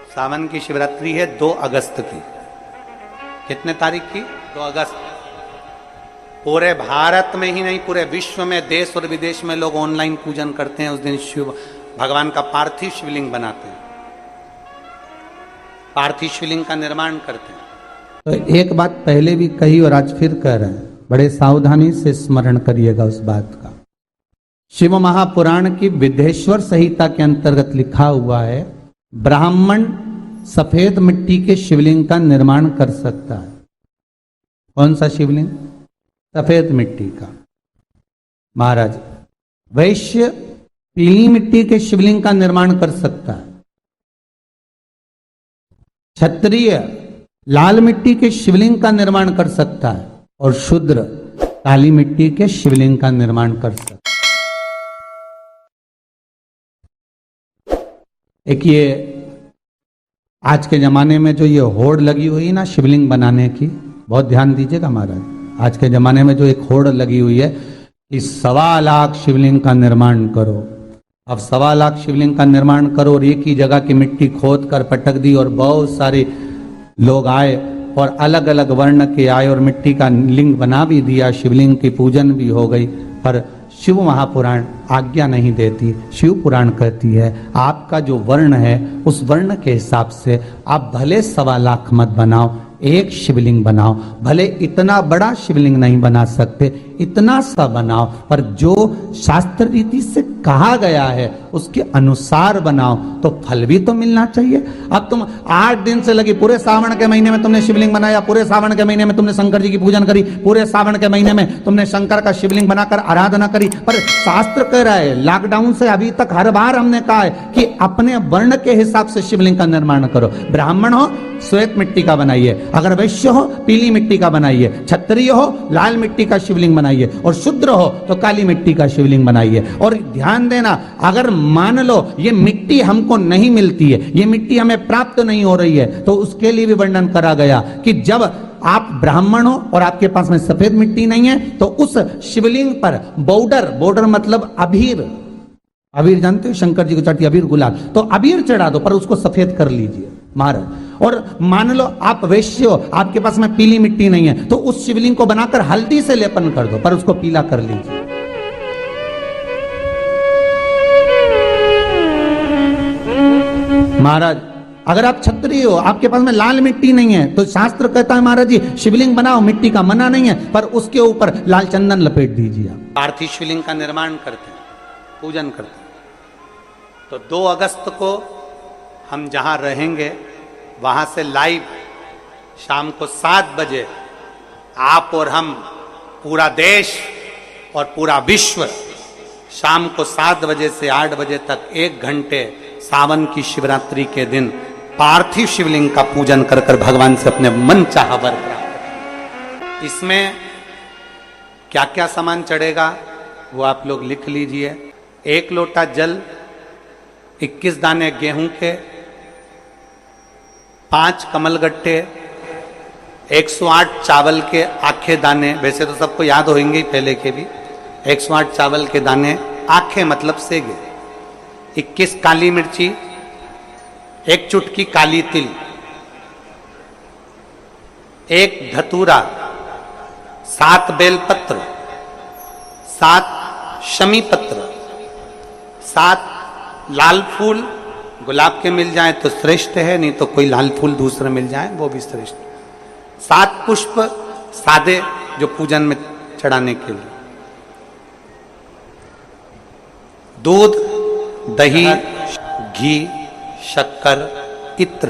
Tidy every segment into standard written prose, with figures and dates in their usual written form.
सावन की शिवरात्रि है 2 अगस्त की। कितने तारीख की? 2 अगस्त। पूरे भारत में ही नहीं, पूरे विश्व में, देश और विदेश में लोग ऑनलाइन पूजन करते हैं। उस दिन शिव भगवान का पार्थिव शिवलिंग बनाते हैं, पार्थिव शिवलिंग का निर्माण करते हैं। तो एक बात पहले भी कही और आज फिर कह रहे हैं, बड़े सावधानी से स्मरण करिएगा उस बात का। शिव महापुराण की विदेश्वर संहिता के अंतर्गत लिखा हुआ है, ब्राह्मण सफेद मिट्टी के शिवलिंग का निर्माण कर सकता है। कौन सा शिवलिंग? सफेद मिट्टी का। महाराज वैश्य पीली मिट्टी के शिवलिंग का निर्माण कर सकता है। क्षत्रिय लाल मिट्टी के शिवलिंग का निर्माण कर सकता है और शूद्र काली मिट्टी के शिवलिंग का निर्माण कर सकता है। एक ये आज के जमाने में जो ये होड़ लगी हुई ना शिवलिंग बनाने की, बहुत ध्यान दीजिएगा महाराज। आज के जमाने में जो एक होड़ लगी हुई है कि 1.25 लाख शिवलिंग का निर्माण करो। अब 1.25 लाख शिवलिंग का निर्माण करो और एक ही जगह की मिट्टी खोद कर पटक दी और बहुत सारे लोग आए और अलग अलग वर्ण के आए और मिट्टी का लिंग बना भी दिया, शिवलिंग की पूजन भी हो गई। पर शिव महापुराण आज्ञा नहीं देती। शिव पुराण कहती है आपका जो वर्ण है उस वर्ण के हिसाब से आप भले 1.25 लाख मत बनाओ, एक शिवलिंग बनाओ। भले इतना बड़ा शिवलिंग नहीं बना सकते, इतना सा बनाओ, पर जो शास्त्र रीति से कहा गया है उसके अनुसार बनाओ तो फल भी तो मिलना चाहिए। अब तुम 8 दिन से लगी, पूरे सावन के महीने में तुमने शिवलिंग बनाया, पूरे सावन के महीने में तुमने शंकर जी की पूजन करी, पूरे सावन के महीने में तुमने शंकर का शिवलिंग बनाकर आराधना करी, पर शास्त्र कह रहा है, लॉकडाउन से अभी तक हर बार हमने कहा है कि अपने वर्ण के हिसाब से शिवलिंग का निर्माण करो। ब्राह्मण हो श्वेत मिट्टी का बनाइए, अगर वैश्य हो पीली मिट्टी का बनाइए, क्षत्रिय हो लाल मिट्टी का शिवलिंग बनाइए और शूद्र हो तो काली मिट्टी का शिवलिंग बनाइए। और ध्यान देना, अगर मान लो ये मिट्टी हमको नहीं मिलती है, ये मिट्टी हमें प्राप्त नहीं हो रही है, तो उसके लिए भी वर्णन करा गया कि जब आप ब्राह्मण हो और आपके पास में सफेद मिट्टी नहीं है तो उस शिवलिंग पर बॉर्डर मतलब अबीर, अबीर जानते हो, शंकर जी को चढ़ती अबीर गुलाल, तो अबीर चढ़ा दो पर उसको सफेद कर लीजिए महाराज। और मान लो आप वैश्य हो, आपके पास में पीली मिट्टी नहीं है तो उस शिवलिंग को बनाकर हल्दी से लेपन कर दो पर उसको पीला कर लीजिए। महाराज अगर आप क्षत्रिय हो, आपके पास में लाल मिट्टी नहीं है तो शास्त्र कहता है महाराज जी शिवलिंग बनाओ, मिट्टी का मना नहीं है, पर उसके ऊपर लाल चंदन लपेट दीजिए। पार्थिव शिवलिंग का निर्माण करते हैं, पूजन करते हैं। तो 2 अगस्त को हम जहां रहेंगे वहां से लाइव शाम को 7 बजे आप और हम, पूरा देश और पूरा विश्व, शाम को 7 बजे से 8 बजे तक 1 घंटे सावन की शिवरात्रि के दिन पार्थिव शिवलिंग का पूजन कर कर भगवान से अपने मन चाहा वर प्राप्त। इसमें क्या क्या सामान चढ़ेगा वो आप लोग लिख लीजिए। 1 लोटा जल, 21 दाने गेहूं के, 5 कमलगट्टे, 108 चावल के आखे दाने, वैसे तो सबको याद होंगे ही पहले के भी, 108 चावल के दाने, आखे मतलब सेगे, 21 काली मिर्ची, 1 चुटकी काली तिल, 1 धतूरा, 7 बेलपत्र, 7 शमी पत्र, 7 लाल फूल, गुलाब के मिल जाए तो श्रेष्ठ है, नहीं तो कोई लाल फूल दूसरा मिल जाए वो भी श्रेष्ठ। 7 पुष्प सादे जो पूजन में चढ़ाने के लिए, दूध, दही, घी, शक्कर, इत्र,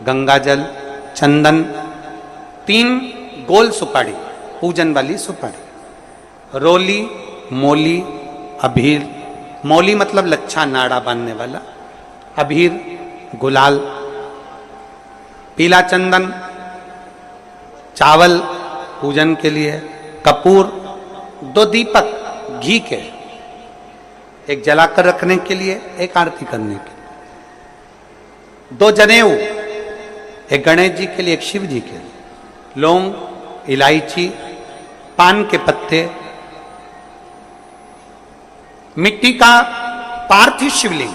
गंगाजल, चंदन, 3 गोल सुपारी, पूजन वाली सुपारी, रोली, मोली, अबीर, मौली मतलब लच्छा नाड़ा बांधने वाला, अबीर, गुलाल, पीला चंदन, चावल पूजन के लिए, कपूर, 2 दीपक घी के, 1 जलाकर रखने के लिए, 1 आरती करने के लिए, 2 जनेऊ, 1 गणेश जी के लिए, 1 शिव जी के लिए, लौंग, इलायची, पान के पत्ते, मिट्टी का पार्थिव शिवलिंग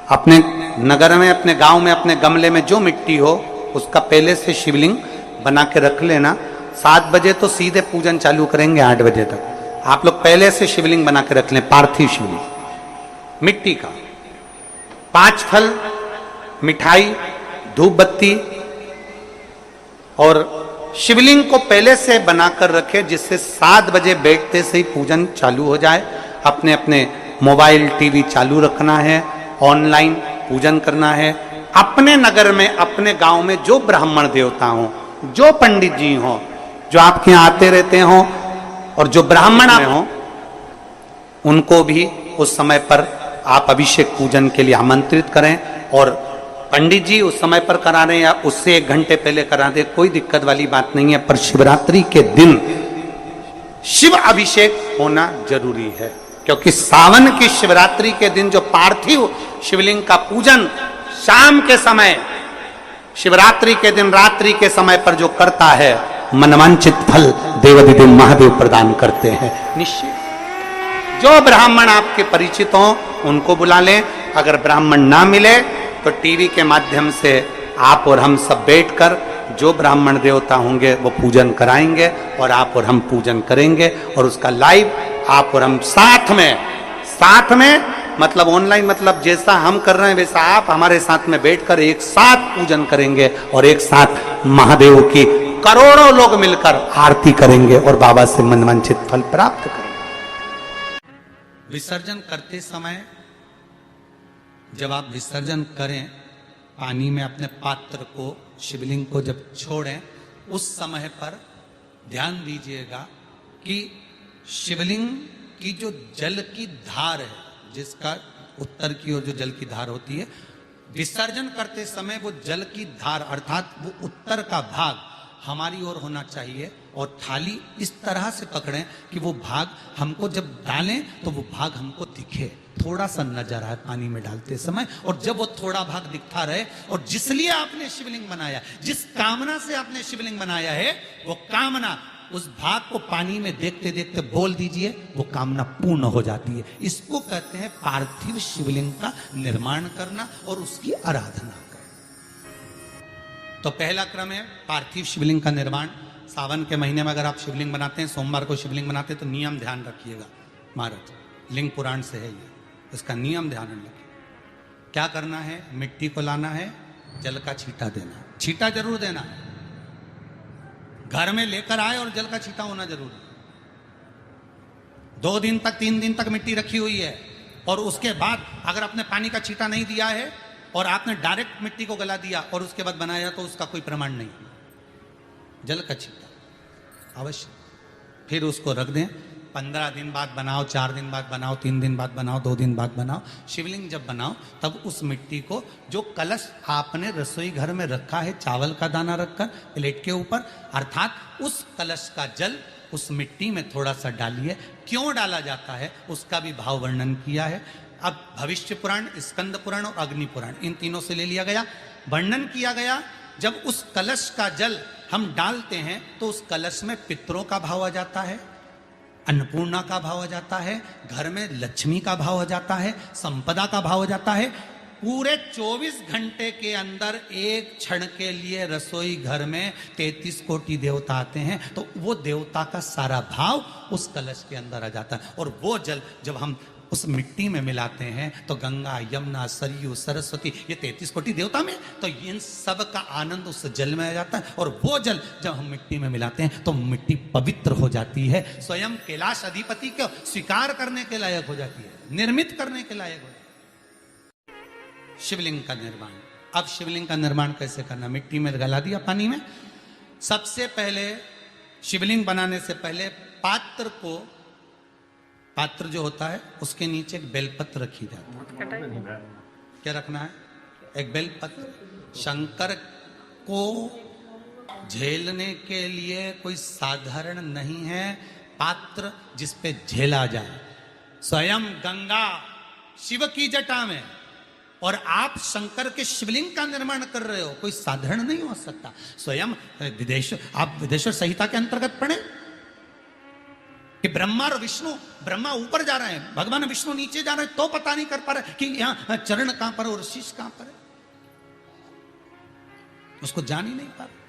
अपने नगर में, अपने गांव में, अपने गमले में जो मिट्टी हो उसका पहले से शिवलिंग बना के रख लेना। 7 बजे तो सीधे पूजन चालू करेंगे, 8 बजे तक आप लोग पहले से शिवलिंग बना के रख लें, पार्थिव शिवलिंग मिट्टी का। 5 फल, मिठाई, धूप बत्ती और शिवलिंग को पहले से बनाकर रखे, जिससे 7 बजे बैठते से ही पूजन चालू हो जाए। अपने अपने मोबाइल टीवी चालू रखना है, ऑनलाइन पूजन करना है। अपने नगर में, अपने गांव में जो ब्राह्मण देवता हो, जो पंडित जी हो, जो आपके यहाँ आते रहते हो और जो ब्राह्मण हो, उनको भी उस समय पर आप अभिषेक पूजन के लिए आमंत्रित करें। और पंडित जी उस समय पर करा रहे या उससे 1 घंटे पहले करा दे, कोई दिक्कत वाली बात नहीं है। पर शिवरात्रि के दिन शिव अभिषेक होना जरूरी है, क्योंकि सावन की शिवरात्रि के दिन जो पार्थिव शिवलिंग का पूजन शाम के समय, शिवरात्रि के दिन रात्रि के समय पर जो करता है, मनवांचित फल देवाधिदेव महादेव प्रदान करते हैं निश्चित। जो ब्राह्मण आपके परिचित हो उनको बुला लें। अगर ब्राह्मण ना मिले तो टीवी के माध्यम से आप और हम सब बैठकर जो ब्राह्मण देवता होंगे वो पूजन कराएंगे और आप और हम पूजन करेंगे। और उसका लाइव आप और हम साथ में मतलब ऑनलाइन, मतलब जैसा हम कर रहे हैं वैसा आप हमारे साथ में बैठकर एक साथ पूजन करेंगे और एक साथ महादेव की करोड़ों लोग मिलकर आरती करेंगे और बाबा से मनवांछित फल प्राप्त करेंगे। विसर्जन करते समय जब आप विसर्जन करें, पानी में अपने पात्र को, शिवलिंग को जब छोड़ें, उस समय पर ध्यान दीजिएगा कि शिवलिंग की जो जल की धार है, जिसका उत्तर की ओर जो जल की धार होती है, विसर्जन करते समय वो जल की धार अर्थात वो उत्तर का भाग हमारी ओर होना चाहिए और थाली इस तरह से पकड़ें कि वो भाग हमको जब डालें तो वो भाग हमको दिखे, थोड़ा सा नजर आए पानी में डालते समय। और जब वो थोड़ा भाग दिखता रहे, और जिसलिए आपने शिवलिंग बनाया, जिस कामना से आपने शिवलिंग बनाया है, वो कामना उस भाग को पानी में देखते देखते बोल दीजिए, वो कामना पूर्ण हो जाती है। इसको कहते हैं पार्थिव शिवलिंग का निर्माण करना और उसकी आराधना करना। तो पहला क्रम है पार्थिव शिवलिंग का निर्माण। सावन के महीने में अगर आप शिवलिंग बनाते हैं, सोमवार को शिवलिंग बनाते हैं, तो नियम ध्यान रखिएगा महाराज, लिंग पुराण से है ये, इसका नियम ध्यान रखिए। क्या करना है? मिट्टी को लाना है, जल का छींटा देना, छींटा जरूर देना है, घर में लेकर आए और जल का छींटा होना जरूरी। 2 दिन तक 3 दिन तक मिट्टी रखी हुई है और उसके बाद अगर आपने पानी का छींटा नहीं दिया है और आपने डायरेक्ट मिट्टी को गला दिया और उसके बाद बनाया, तो उसका कोई प्रमाण नहीं। जल का छींटा अवश्य। फिर उसको रख दें, 15 दिन बाद बनाओ, 4 दिन बाद बनाओ, 3 दिन बाद बनाओ, 2 दिन बाद बनाओ। शिवलिंग जब बनाओ तब उस मिट्टी को, जो कलश आपने रसोई घर में रखा है, चावल का दाना रखकर प्लेट के ऊपर, अर्थात उस कलश का जल उस मिट्टी में थोड़ा सा डालिए। क्यों डाला जाता है उसका भी भाव वर्णन किया है। अब भविष्य पुराण, स्कंद पुराण और अग्नि पुराण, इन तीनों से ले लिया गया, वर्णन किया गया। जब उस कलश का जल हम डालते हैं तो उस कलश में पितरों का भाव आ जाता है, अन्नपूर्णा का भाव आ जाता है, घर में लक्ष्मी का भाव आ जाता है, संपदा का भाव आ जाता है। पूरे 24 घंटे के अंदर एक क्षण के लिए रसोई घर में 33 कोटि देवता आते हैं, तो वो देवता का सारा भाव उस कलश के अंदर आ जाता है। और वो जल जब हम उस मिट्टी में मिलाते हैं तो गंगा, यमुना, सरयू, सरस्वती, ये 33 कोटि देवता में, तो इन सब का आनंद उस जल में आ जाता है। और वो जल जब हम मिट्टी में मिलाते हैं तो मिट्टी पवित्र हो जाती है, स्वयं कैलाश अधिपति को स्वीकार करने के लायक हो जाती है, निर्मित करने के लायक हो जाती है। शिवलिंग का निर्माण। अब शिवलिंग का निर्माण कैसे करना? मिट्टी में गला दिया पानी में। सबसे पहले शिवलिंग बनाने से पहले पात्र जो होता है उसके नीचे एक बेलपत्र रखी जाती है। क्या रखना है? एक बेलपत्र। शंकर को झेलने के लिए कोई साधारण नहीं है पात्र जिस पे झेला जाए। स्वयं गंगा शिव की जटा में, और आप शंकर के शिवलिंग का निर्माण कर रहे हो, कोई साधारण नहीं हो सकता। स्वयं आप विदेश्वर संहिता के अंतर्गत पढ़े, कि ब्रह्मा और विष्णु, ब्रह्मा ऊपर जा रहे हैं, भगवान विष्णु नीचे जा रहे हैं, तो पता नहीं कर पा रहे कि यहां चरण कहां पर और शीश कहां पर है, उसको जान ही नहीं पा रहे।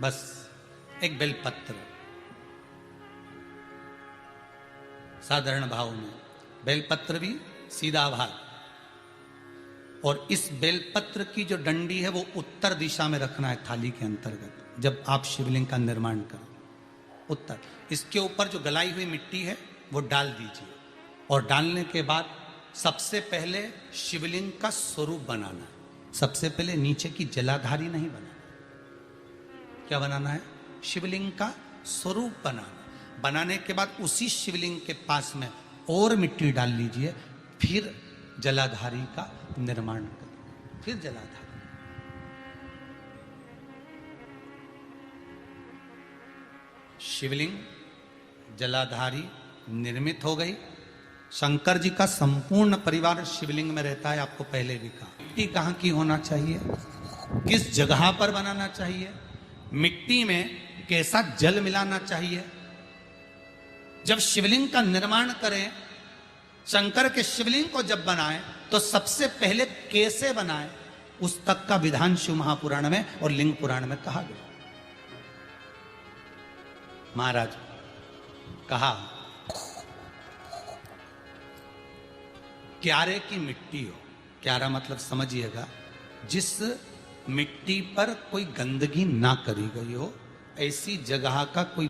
बस एक बेलपत्र, साधारण भाव में बेलपत्र भी सीधा भाग, और इस बेलपत्र की जो डंडी है वो उत्तर दिशा में रखना है थाली के अंतर्गत। जब आप शिवलिंग का निर्माण करें उत्तर, इसके ऊपर जो गलाई हुई मिट्टी है वो डाल दीजिए, और डालने के बाद सबसे पहले शिवलिंग का स्वरूप बनाना है। सबसे पहले नीचे की जलाधारी नहीं बनाना, क्या बनाना है? शिवलिंग का स्वरूप बनाना। बनाने के बाद उसी शिवलिंग के पास में और मिट्टी डाल लीजिए, फिर जलाधारी का निर्माण करें, फिर जलाधारी। शिवलिंग जलाधारी निर्मित हो गई। शंकर जी का संपूर्ण परिवार शिवलिंग में रहता है, आपको पहले भी कहा। मिट्टी कहां की होना चाहिए, किस जगह पर बनाना चाहिए, मिट्टी में कैसा जल मिलाना चाहिए। जब शिवलिंग का निर्माण करें, शंकर के शिवलिंग को जब बनाएं, तो सबसे पहले कैसे बनाएं, उस तक का विधान शिव महापुराण में और लिंग पुराण में कहा गया। महाराज कहा, क्यारे की मिट्टी हो, क्यारा मतलब समझिएगा, जिस मिट्टी पर कोई गंदगी ना करी गई हो, ऐसी जगह का कोई